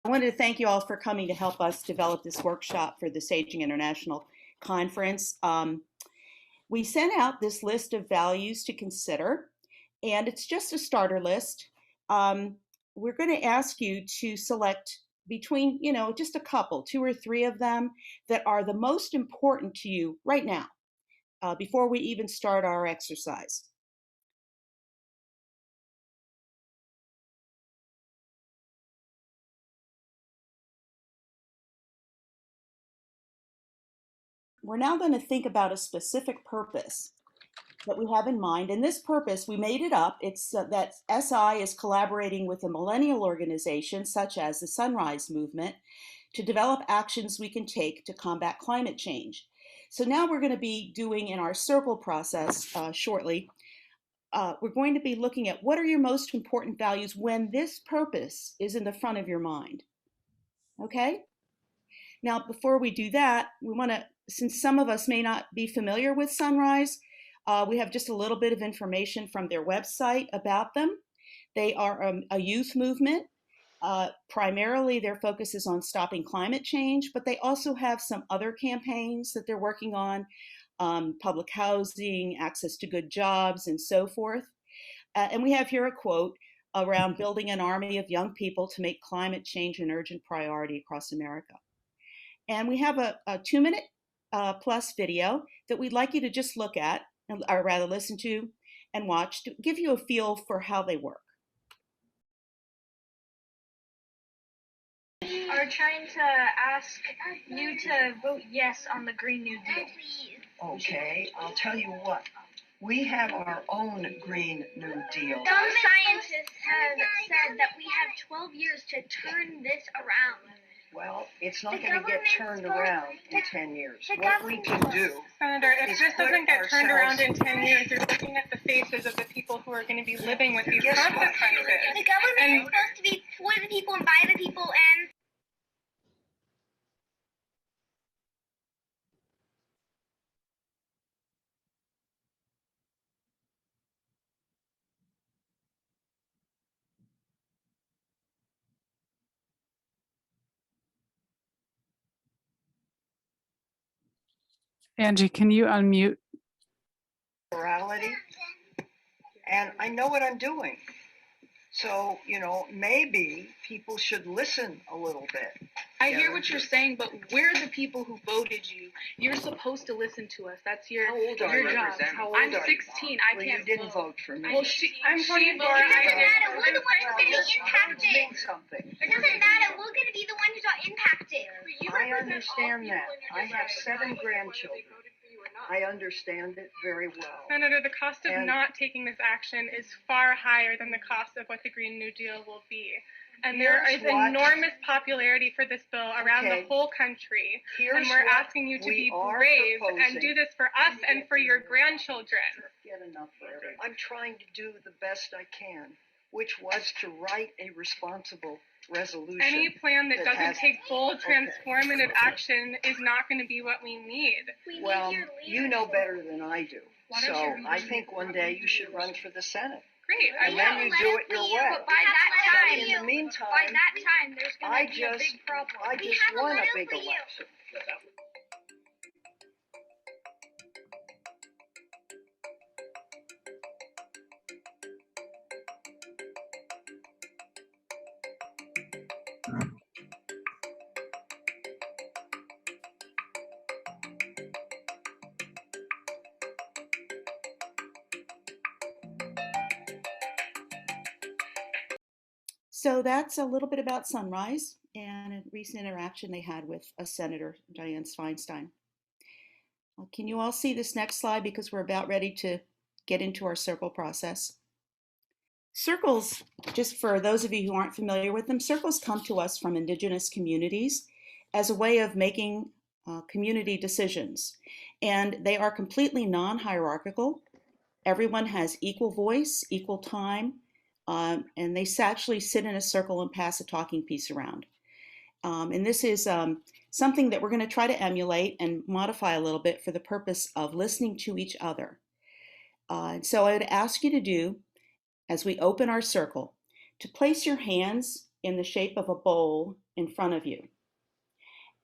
I wanted to thank you all for coming to help us develop this workshop for the Saging International Conference. We sent out this list of values to consider, and it's just a starter list. We're going to ask you to select between, just a couple, 2 or 3 of them that are the most important to you right now, before we even start our exercise. We're now going to think about a specific purpose that we have in mind. And this purpose, we made it up. It's that SI is collaborating with a millennial organization, such as the Sunrise Movement, to develop actions we can take to combat climate change. So now we're going to be doing in our circle process shortly, we're going to be looking at what are your most important values when this purpose is in the front of your mind. Okay? Now, before we do that, we want to, since some of us may not be familiar with Sunrise, we have just a little bit of information from their website about them. They are a youth movement. Primarily, their focus is on stopping climate change, but they also have some other campaigns that they're working on, public housing, access to good jobs, and so forth. And we have here a quote around building an army of young people to make climate change an urgent priority across America. And we have a 2-minute plus video that we'd like you to just look at, or rather listen to and watch, to give you a feel for how they work. Are trying to ask you to vote yes on the Green New Deal. Okay, I'll tell you what. We have our own Green New Deal. Some scientists have said that we have 12 years to turn this around. Well, it's not going to get turned around in 10 years. What we can do, Senator, if this doesn't get turned around in 10 years, you're looking at the faces of the people who are going to be living with these consequences. The government is supposed to be for the people and by the people, and Angie, can you unmute? morality, and I know what I'm doing. So, maybe people should listen a little bit. I hear what you're saying, but we're the people who voted you. You're supposed to listen to us. That's your job. I'm 16. I can't You didn't vote for me. Well, I'm 24. it doesn't matter. We're the ones who's going to be impacted. Something. It doesn't matter. We're going to be the ones who are impacted. I understand that. I have 7 grandchildren. I understand it very well. Senator, the cost of not taking this action is far higher than the cost of what the Green New Deal will be. And there is enormous popularity for this bill around the whole country. And we're asking you to be brave and do this for us and for your grandchildren. I'm trying to do the best I can, which was to write a responsible resolution. Any plan that doesn't take bold, transformative action is not going to be what we need. Well, you know better than I do. So I think one day you should run for the Senate. Great. And then you do it your way. But by that time, in the meantime, there's going to be a big problem. I just won a big election. So that's a little bit about Sunrise and a recent interaction they had with a senator, Dianne Feinstein. Can you all see this next slide, because we're about ready to get into our circle process? Circles, just for those of you who aren't familiar with them, circles come to us from Indigenous communities as a way of making community decisions. And they are completely non-hierarchical. Everyone has equal voice, equal time, and they actually sit in a circle and pass a talking piece around. And this is something that we're going to try to emulate and modify a little bit for the purpose of listening to each other. So I would ask you to do, as we open our circle, to place your hands in the shape of a bowl in front of you.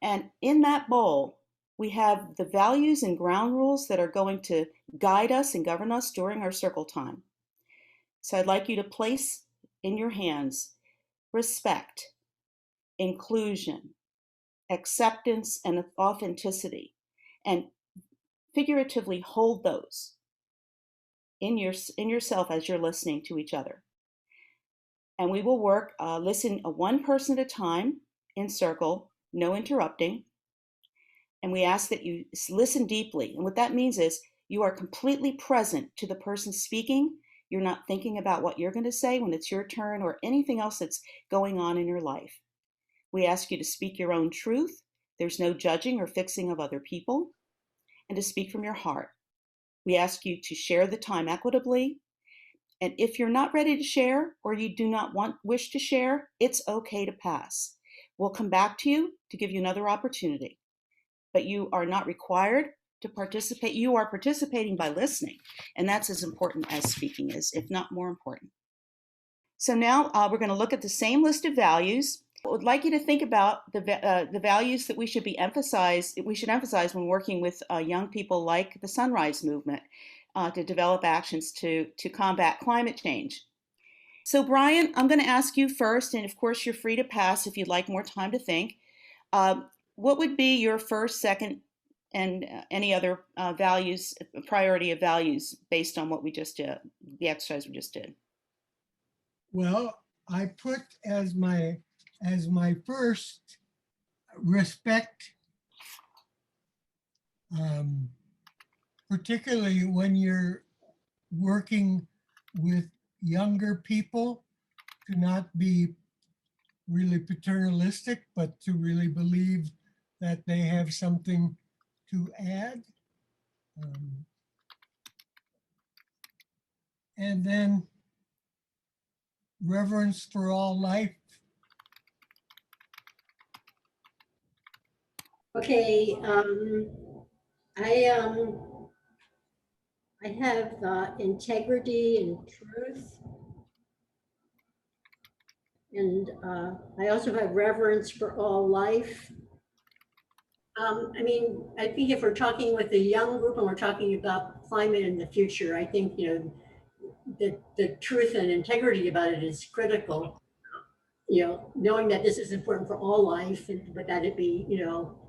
And in that bowl, we have the values and ground rules that are going to guide us and govern us during our circle time. So I'd like you to place in your hands respect, inclusion, acceptance, and authenticity, and figuratively hold those in yourself as you're listening to each other. And we will work, listen one person at a time in circle, no interrupting. And we ask that you listen deeply. And what that means is you are completely present to the person speaking. You're not thinking about what you're going to say when it's your turn or anything else that's going on in your life. We ask you to speak your own truth. There's no judging or fixing of other people, and to speak from your heart. We ask you to share the time equitably. And if you're not ready to share or you do not wish to share, it's okay to pass. We'll come back to you to give you another opportunity. But you are not required to participate. You are participating by listening, and that's as important as speaking is, if not more important. So now we're going to look at the same list of values. I would like you to think about the values that we should emphasize when working with young people like the Sunrise Movement to develop actions to combat climate change. So Brian, I'm going to ask you first, and of course you're free to pass if you'd like more time to think. What would be your first, second, and any other values, priority of values based on what we just did, the exercise we just did? Well, I put as my first respect, particularly when you're working with younger people, to not be really paternalistic, but to really believe that they have something to add. And then reverence for all life. Okay, I have integrity and truth. And I also have reverence for all life. I mean, I think if we're talking with a young group and we're talking about climate in the future, I think, you know, the truth and integrity about it is critical. You know, knowing that this is important for all life, but that it be, you know,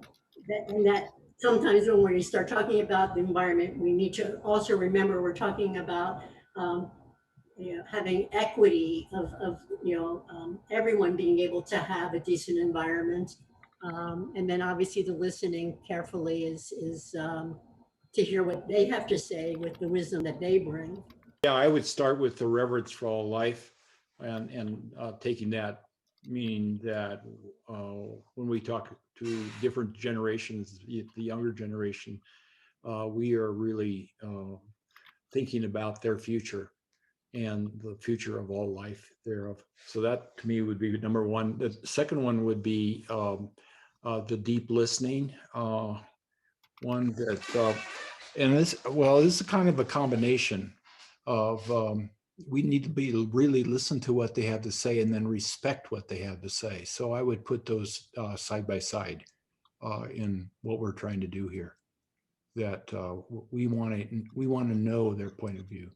that sometimes when we start talking about the environment, we need to also remember we're talking about you know, having equity of you know, everyone being able to have a decent environment. And then obviously the listening carefully is to hear what they have to say with the wisdom that they bring. Yeah, I would start with the reverence for all life, and taking that, meaning that when we talk to different generations, the younger generation, we are really thinking about their future and the future of all life thereof. So that to me would be number one. The second one would be the deep listening. One that, and this is kind of a combination of we need to be really listen to what they have to say and then respect what they have to say. So I would put those side by side in what we're trying to do here. That we want to know their point of view.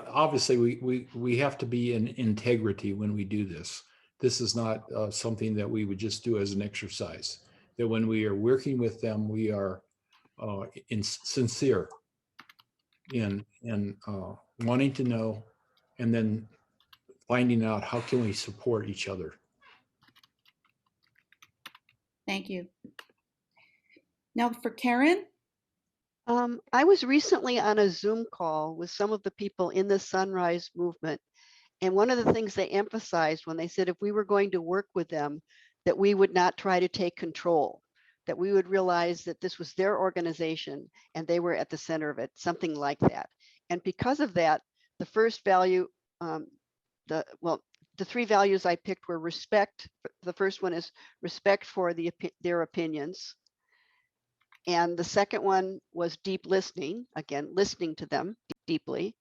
Obviously, we have to be in integrity when we do this. This is not something that we would just do as an exercise. That when we are working with them, we are sincere in wanting to know, and then finding out how can we support each other. Thank you. Now for Karen. I was recently on a Zoom call with some of the people in the Sunrise Movement. And one of the things they emphasized when they said if we were going to work with them, that we would not try to take control, that we would realize that this was their organization and they were at the center of it, something like that. And because of that, the first value, the three values I picked were respect. The first one is respect for their opinions. And the second one was deep listening, again, listening to them deeply.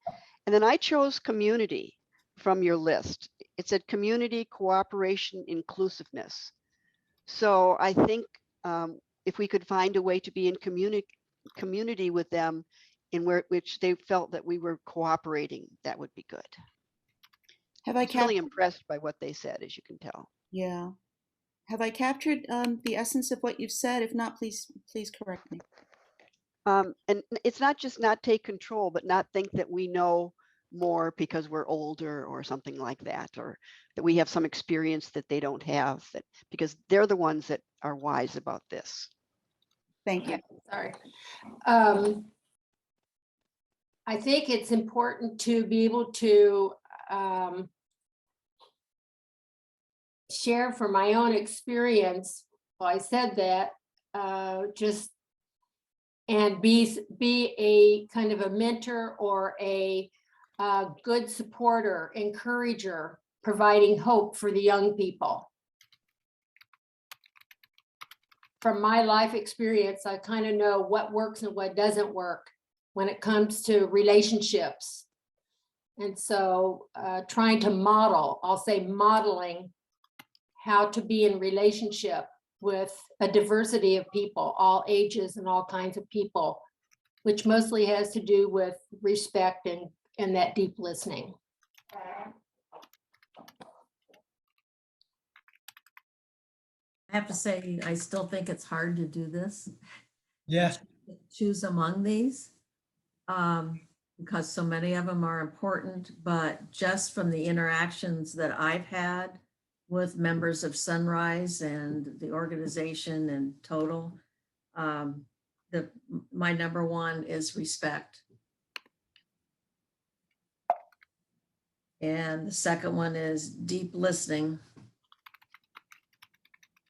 And then I chose community from your list. It said community, cooperation, inclusiveness. So I think if we could find a way to be in community with them in which they felt that we were cooperating, that would be good. Have I really impressed by what they said, as you can tell. Yeah. Have I captured the essence of what you've said? If not, please correct me. And it's not just not take control, but not think that we know more because we're older or something like that, or that we have some experience that they don't have, that because they're the ones that are wise about this. Thank you. Sorry. I think it's important to be able to share from my own experience. Well, I said that just and be a kind of a mentor or a good supporter, encourager, providing hope for the young people. From my life experience, I kind of know what works and what doesn't work when it comes to relationships. And so trying to model, I'll say modeling how to be in relationship with a diversity of people, all ages and all kinds of people, which mostly has to do with respect and that deep listening. I have to say, I still think it's hard to do this. Yeah. Choose among these because so many of them are important, but just from the interactions that I've had with members of Sunrise and the organization in total, my number one is respect. And the second one is deep listening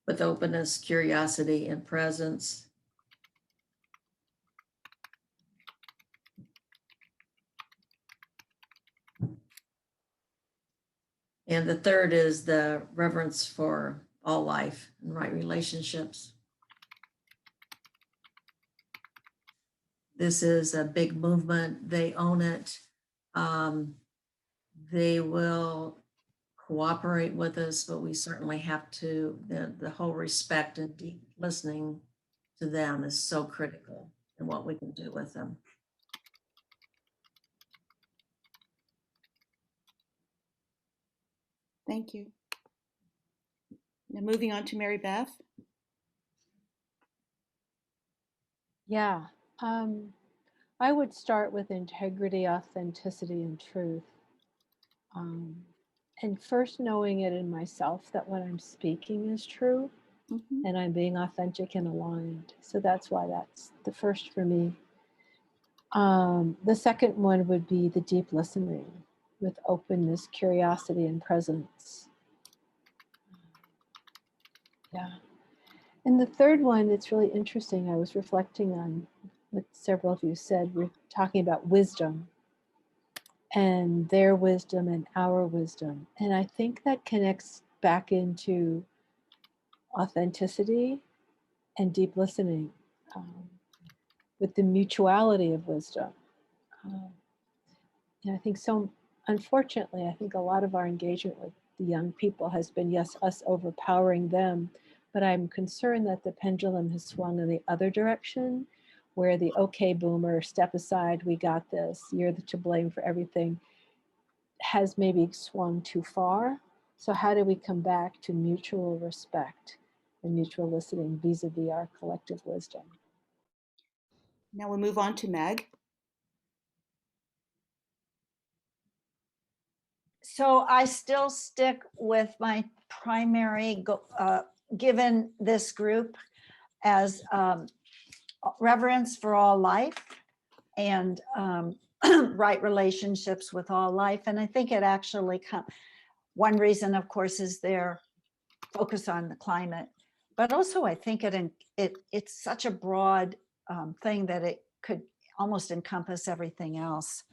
with openness, curiosity, and presence. And the third is the reverence for all life and right relationships. This is a big movement. They own it. They will cooperate with us, but we certainly have to, the whole respect and deep listening to them is so critical in what we can do with them. Thank you. Now moving on to Maribeth. Yeah, I would start with integrity, authenticity, and truth. And first knowing it in myself that what I'm speaking is true, and I'm being authentic and aligned. So that's why that's the first for me. The second one would be the deep listening with openness, curiosity, and presence. Yeah. And the third one, it's really interesting. I was reflecting on what several of you said. We're talking about wisdom and their wisdom and our wisdom. And I think that connects back into authenticity and deep listening with the mutuality of wisdom. And I think so, unfortunately, I think a lot of our engagement with the young people has been, yes, us overpowering them, but I'm concerned that the pendulum has swung in the other direction, where the okay boomer, step aside, we got this, you're to blame for everything, has maybe swung too far. So how do we come back to mutual respect and mutual listening vis-a-vis our collective wisdom? Now we'll move on to Meg. So I still stick with my primary, given this group, as reverence for all life and right relationships with all life. And I think it actually one reason, of course, is their focus on the climate, but also I think it's such a broad thing that it could almost encompass everything else.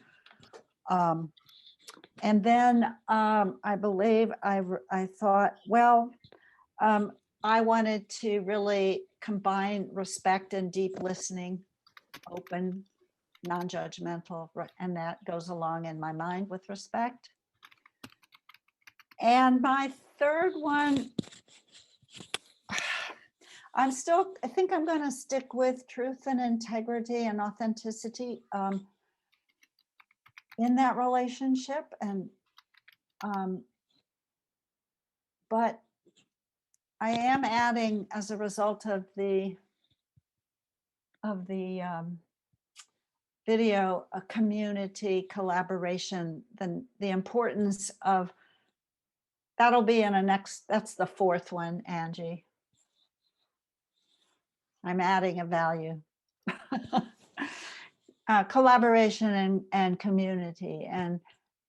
And then I believe I thought, well, I wanted to really combine respect and deep listening, open, non-judgmental, and that goes along in my mind with respect. And my third one, I think I'm going to stick with truth and integrity and authenticity in that relationship. And, but I am adding, as a result of the video, a community collaboration, then the importance of, that'll be in a next, that's the fourth one, Angie. I'm adding a value. Collaboration and community, and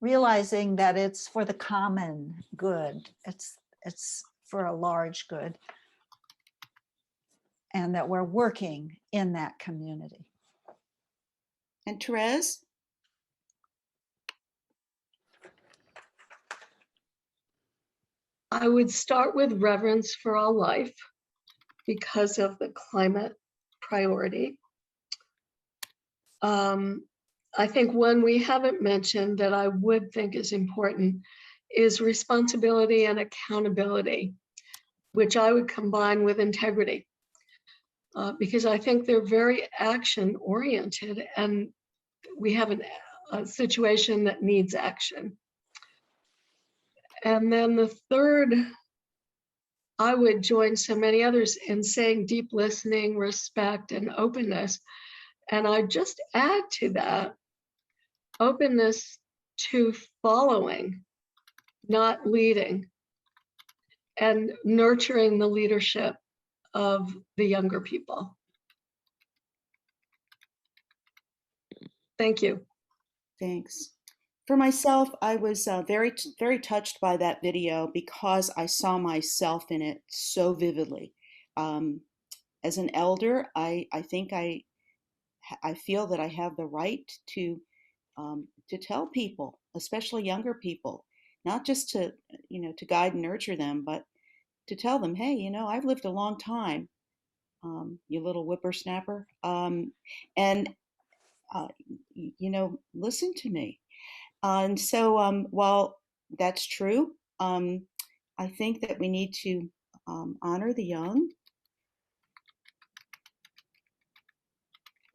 realizing that it's for the common good. It's for a large good, and that we're working in that community. And Therese? I would start with reverence for all life because of the climate priority. I think one we haven't mentioned that I would think is important is responsibility and accountability, which I would combine with integrity, because I think they're very action oriented and we have a situation that needs action. And then the third, I would join so many others in saying deep listening, respect, and openness. And I just add to that openness to following, not leading, and nurturing the leadership of the younger people. Thank you. Thanks. For myself, I was very, very touched by that video because I saw myself in it so vividly. As an elder, I think I feel that I have the right to tell people, especially younger people, not just to guide and nurture them, but to tell them, hey, I've lived a long time, you little whippersnapper, and listen to me. And so while that's true, I think that we need to honor the young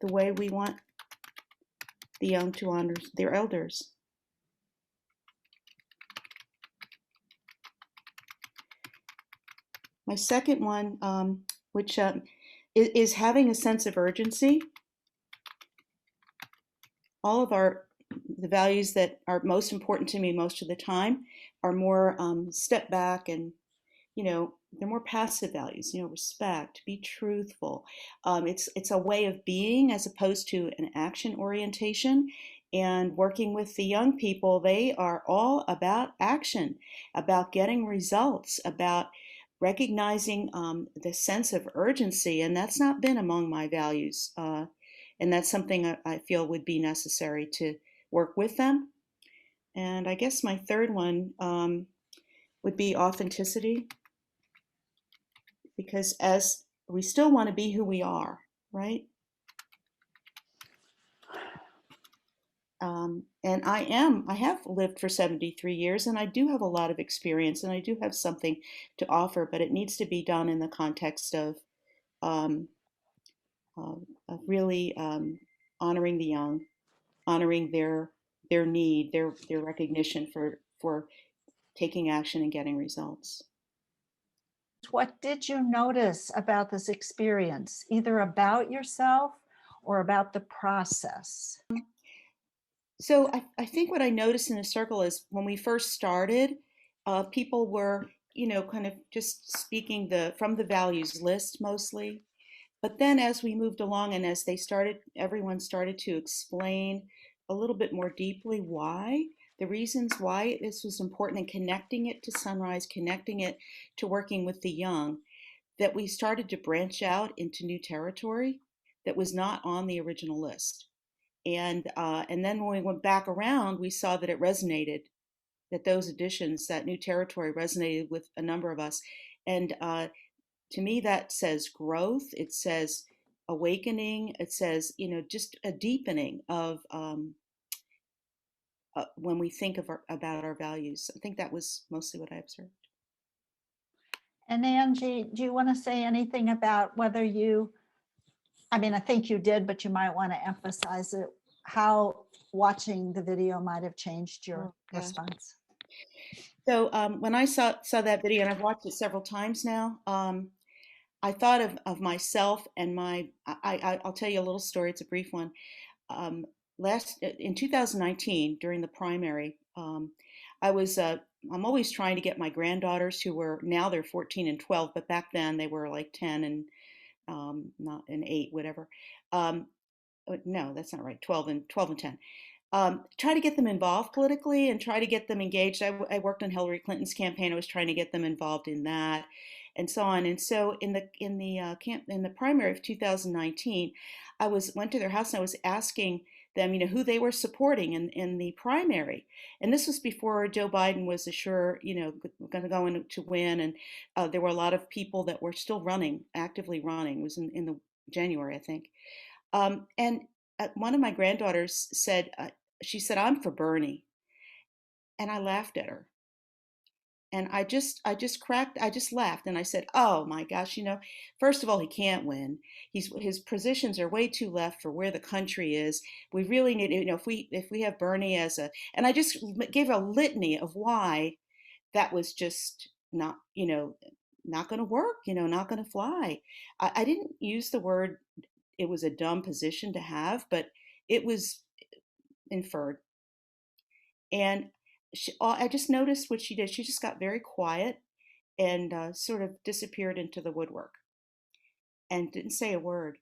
the way we want the young to honor their elders. My second one, which is having a sense of urgency. All of the values that are most important to me most of the time are more step back, and they're more passive values. Respect, be truthful. It's a way of being as opposed to an action orientation. And working with the young people, they are all about action, about getting results, about recognizing the sense of urgency, and that's not been among my values. And that's something I feel would be necessary to work with them. And I guess my third one would be authenticity, because as we still want to be who we are, right? And I have lived for 73 years, and I do have a lot of experience, and I do have something to offer, but it needs to be done in the context of really honoring the young, honoring their need, their recognition for taking action and getting results. What did you notice about this experience, either about yourself or about the process? So I think what I noticed in the circle is when we first started, people were, kind of just speaking from the values list mostly. But then as we moved along and as everyone started to explain a little bit more deeply why, the reasons why this was important, and connecting it to Sunrise, connecting it to working with the young, that we started to branch out into new territory that was not on the original list. And then when we went back around, we saw that it resonated, that those additions, that new territory resonated with a number of us. And to me, that says growth. It says awakening. It says, just a deepening of when we think about our values. I think that was mostly what I observed. And Angie, do you want to say anything about whether you, I mean, I think you did, but you might want to emphasize it, how watching the video might have changed your response? So when I saw that video, and I've watched it several times now, I thought of myself and I'll tell you a little story. It's a brief one. In 2019, during the primary, I'm always trying to get my granddaughters, who were, now they're 14 and 12, but back then they were like 10 and not an 8, whatever. No, that's not right. 12 and 10. Try to get them involved politically and try to get them engaged. I worked on Hillary Clinton's campaign. I was trying to get them involved in that, and so on. And so in the primary of 2019, I went to their house and I was asking them, who they were supporting in the primary. And this was before Joe Biden was assured, going to go in to win. And there were a lot of people that were still actively running. It was in the January, I think. And one of my granddaughters said, she said, "I'm for Bernie." And I laughed at her. And I just laughed and I said, "Oh my gosh, first of all, he can't win. His positions are way too left for where the country is. We really need, if we have Bernie and I just gave a litany of why that was just not going to work, not going to fly. I didn't use the word, it was a dumb position to have, but it was inferred. And I just noticed what she did. She just got very quiet and sort of disappeared into the woodwork and didn't say a word.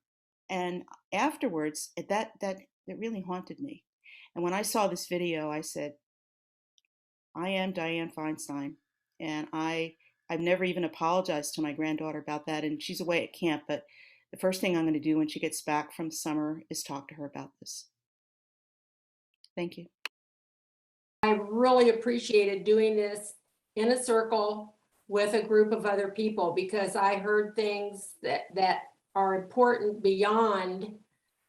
And afterwards, that it really haunted me. And when I saw this video, I said, I am Dianne Feinstein. And I've never even apologized to my granddaughter about that. And she's away at camp, but the first thing I'm going to do when she gets back from summer is talk to her about this. Thank you. I really appreciated doing this in a circle with a group of other people, because I heard things that are important beyond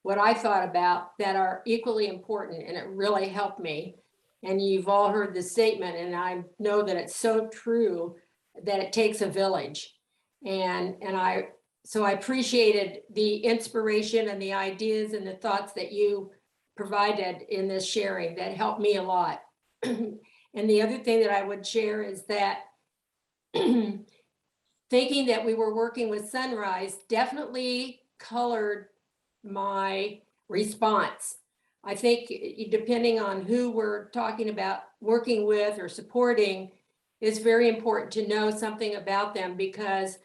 what I thought about that are equally important, and it really helped me. And you've all heard the statement, and I know that it's so true that it takes a village. So I appreciated the inspiration and the ideas and the thoughts that you provided in this sharing. That helped me a lot. And the other thing that I would share is that thinking that we were working with Sunrise definitely colored my response. I think depending on who we're talking about working with or supporting, it's very important to know something about them, because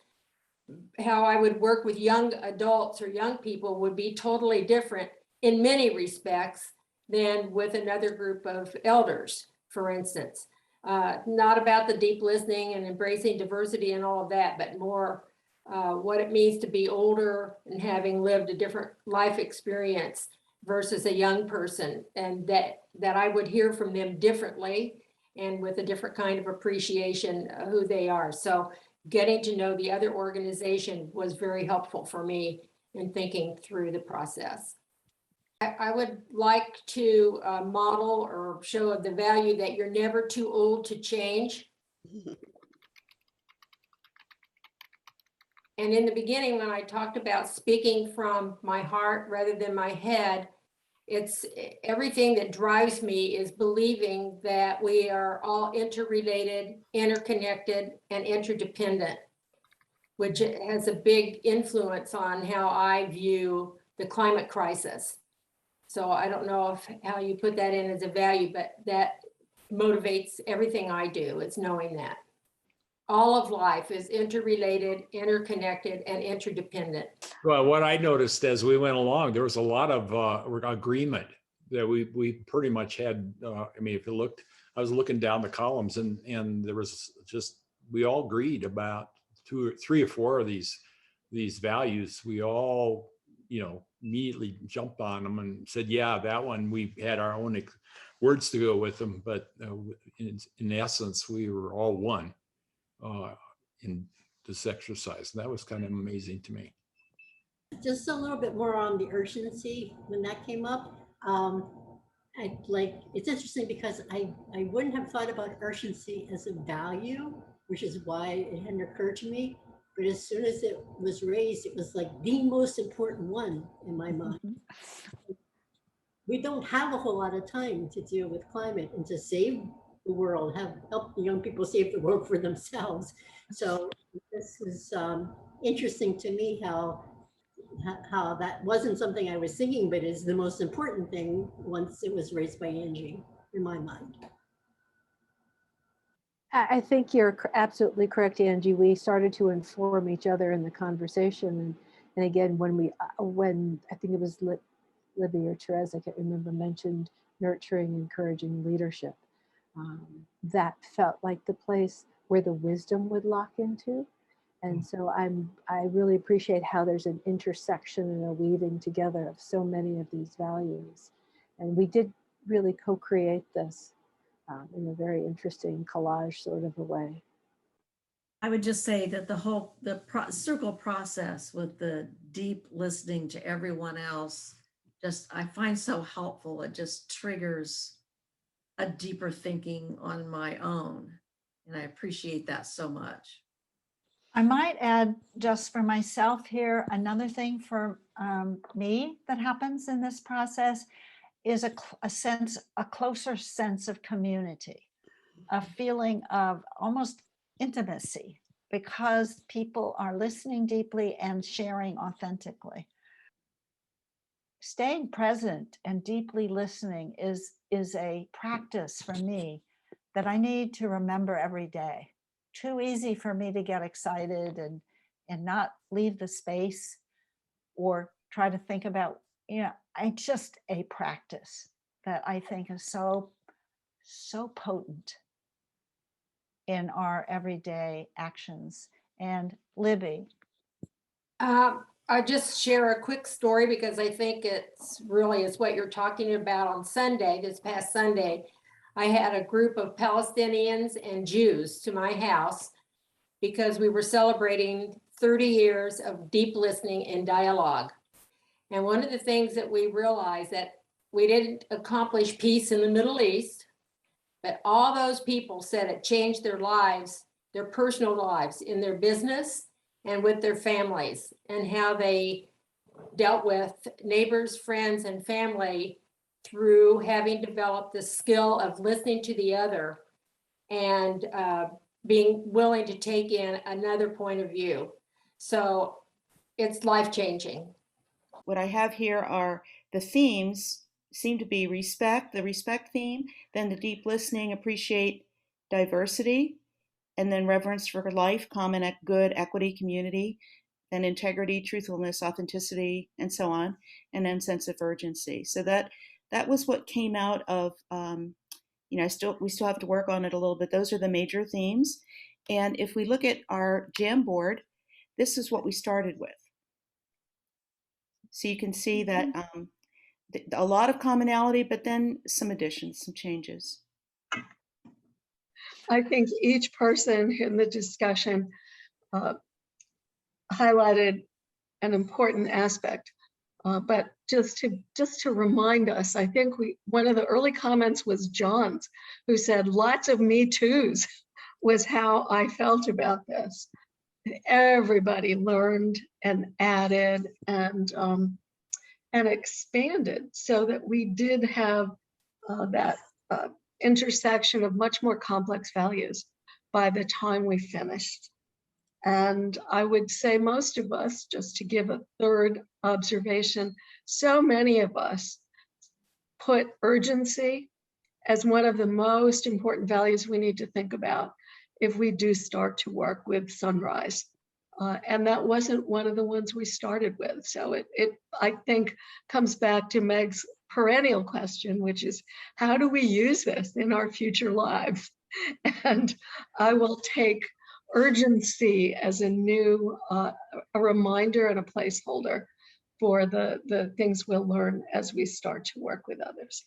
how I would work with young adults or young people would be totally different in many respects than with another group of elders, for instance. Not about the deep listening and embracing diversity and all of that, but more what it means to be older and having lived a different life experience versus a young person, and that I would hear from them differently and with a different kind of appreciation of who they are. So getting to know the other organization was very helpful for me in thinking through the process. I would like to model or show the value that you're never too old to change. And in the beginning, when I talked about speaking from my heart rather than my head, it's everything that drives me is believing that we are all interrelated, interconnected, and interdependent, which has a big influence on how I view the climate crisis. So I don't know how you put that in as a value, but that motivates everything I do. It's knowing that all of life is interrelated, interconnected, and interdependent. Well, what I noticed as we went along, there was a lot of agreement that we pretty much had. I mean, if you looked, I was looking down the columns, and there was just, we all agreed about 2 or 3 or 4 of these values. We all, immediately jumped on them and said, yeah, that one. We had our own words to go with them, but in essence, we were all one in this exercise. And that was kind of amazing to me. Just a little bit more on the urgency when that came up. It's interesting because I wouldn't have thought about urgency as a value, which is why it hadn't occurred to me. But as soon as it was raised, it was like the most important one in my mind. We don't have a whole lot of time to deal with climate and to save the world, help the young people save the world for themselves. So this was interesting to me how that wasn't something I was thinking, but is the most important thing once it was raised by Angie in my mind. I think you're absolutely correct, Angie. We started to inform each other in the conversation. And again, when I think it was Libby or Therese, I can't remember, mentioned nurturing, encouraging leadership. That felt like the place where the wisdom would lock into. And so I really appreciate how there's an intersection and a weaving together of so many of these values. And we did really co-create this in a very interesting collage sort of a way. I would just say that the circle process with the deep listening to everyone else, I find so helpful. It just triggers a deeper thinking on my own. And I appreciate that so much. I might add, just for myself here, another thing for me that happens in this process is a closer sense of community, a feeling of almost intimacy, because people are listening deeply and sharing authentically. Staying present and deeply listening is a practice for me that I need to remember every day. Too easy for me to get excited and not leave the space or try to think about, it's just a practice that I think is so potent in our everyday actions. And Libby. I'll just share a quick story because I think it's what you're talking about on Sunday, this past Sunday. I had a group of Palestinians and Jews to my house because we were celebrating 30 years of deep listening and dialogue. And one of the things that we realized that we didn't accomplish peace in the Middle East, but all those people said it changed their lives, their personal lives, in their business and with their families, and how they dealt with neighbors, friends, and family through having developed the skill of listening to the other and being willing to take in another point of view. So it's life-changing. What I have here are the themes seem to be respect, the respect theme, then the deep listening, appreciate diversity, and then reverence for life, common good, equity, community, then integrity, truthfulness, authenticity, and so on, and then sense of urgency. So that was what came out of, we still have to work on it a little bit. Those are the major themes. And if we look at our Jamboard, this is what we started with. So you can see that a lot of commonality, but then some additions, some changes. I think each person in the discussion highlighted an important aspect. But just to remind us, I think one of the early comments was John's, who said lots of me toos was how I felt about this. Everybody learned and added and expanded, so that we did have that intersection of much more complex values by the time we finished. And I would say most of us, just to give a third observation, so many of us put urgency as one of the most important values we need to think about if we do start to work with Sunrise. And that wasn't one of the ones we started with. So it I think, comes back to Meg's perennial question, which is, how do we use this in our future lives? And I will take urgency as a new, a reminder and a placeholder for the things we'll learn as we start to work with others.